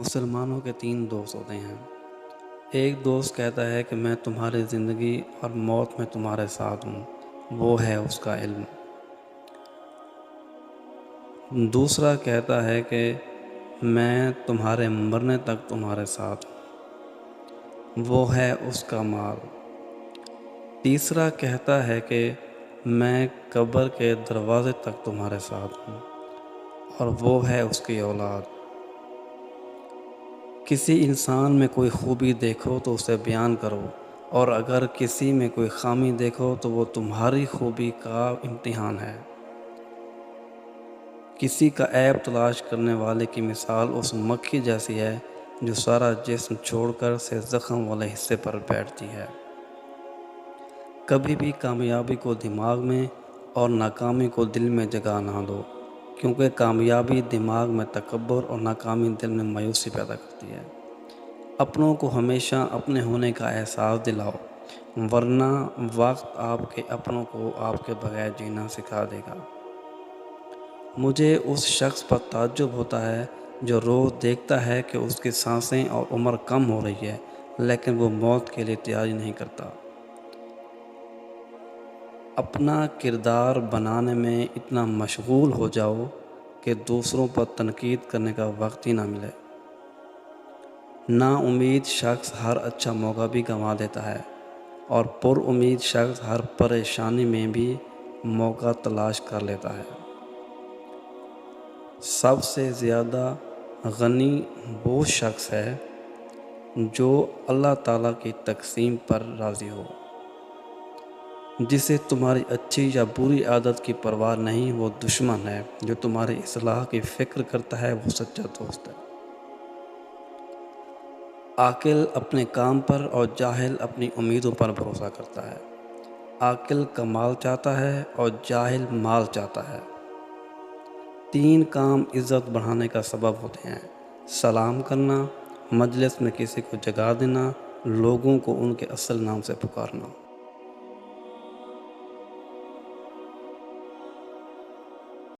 مسلمانوں کے 3 دوست ہوتے ہیں۔ ایک دوست کہتا ہے کہ میں تمہاری زندگی اور موت میں تمہارے ساتھ ہوں، وہ ہے اس کا علم۔ دوسرا کہتا ہے کہ میں تمہارے مرنے تک تمہارے ساتھ ہوں، وہ ہے اس کا مال۔ تیسرا کہتا ہے کہ میں قبر کے دروازے تک تمہارے ساتھ ہوں، اور وہ ہے اس کی اولاد۔ کسی انسان میں کوئی خوبی دیکھو تو اسے بیان کرو، اور اگر کسی میں کوئی خامی دیکھو تو وہ تمہاری خوبی کا امتحان ہے۔ کسی کا عیب تلاش کرنے والے کی مثال اس مکھی جیسی ہے جو سارا جسم چھوڑ کر سے زخم والے حصے پر بیٹھتی ہے۔ کبھی بھی کامیابی کو دماغ میں اور ناکامی کو دل میں جگہ نہ دو، کیونکہ کامیابی دماغ میں تکبر اور ناکامی دل میں مایوسی پیدا کرتی ہے۔ اپنوں کو ہمیشہ اپنے ہونے کا احساس دلاؤ، ورنہ وقت آپ کے اپنوں کو آپ کے بغیر جینا سکھا دے گا۔ مجھے اس شخص پر تعجب ہوتا ہے جو روز دیکھتا ہے کہ اس کی سانسیں اور عمر کم ہو رہی ہے، لیکن وہ موت کے لیے تیاری نہیں کرتا۔ اپنا کردار بنانے میں اتنا مشغول ہو جاؤ کہ دوسروں پر تنقید کرنے کا وقت ہی نہ ملے۔ نا امید شخص ہر اچھا موقع بھی گنوا دیتا ہے، اور پر امید شخص ہر پریشانی میں بھی موقع تلاش کر لیتا ہے۔ سب سے زیادہ غنی وہ شخص ہے جو اللہ تعالیٰ کی تقسیم پر راضی ہو۔ جسے تمہاری اچھی یا بری عادت کی پرواہ نہیں، وہ دشمن ہے۔ جو تمہاری اصلاح کی فکر کرتا ہے وہ سچا دوست ہے۔ عاقل اپنے کام پر اور جاہل اپنی امیدوں پر بھروسہ کرتا ہے۔ عاقل کمال چاہتا ہے اور جاہل مال چاہتا ہے۔ 3 کام عزت بڑھانے کا سبب ہوتے ہیں: سلام کرنا، مجلس میں کسی کو جگا دینا، لوگوں کو ان کے اصل نام سے پکارنا۔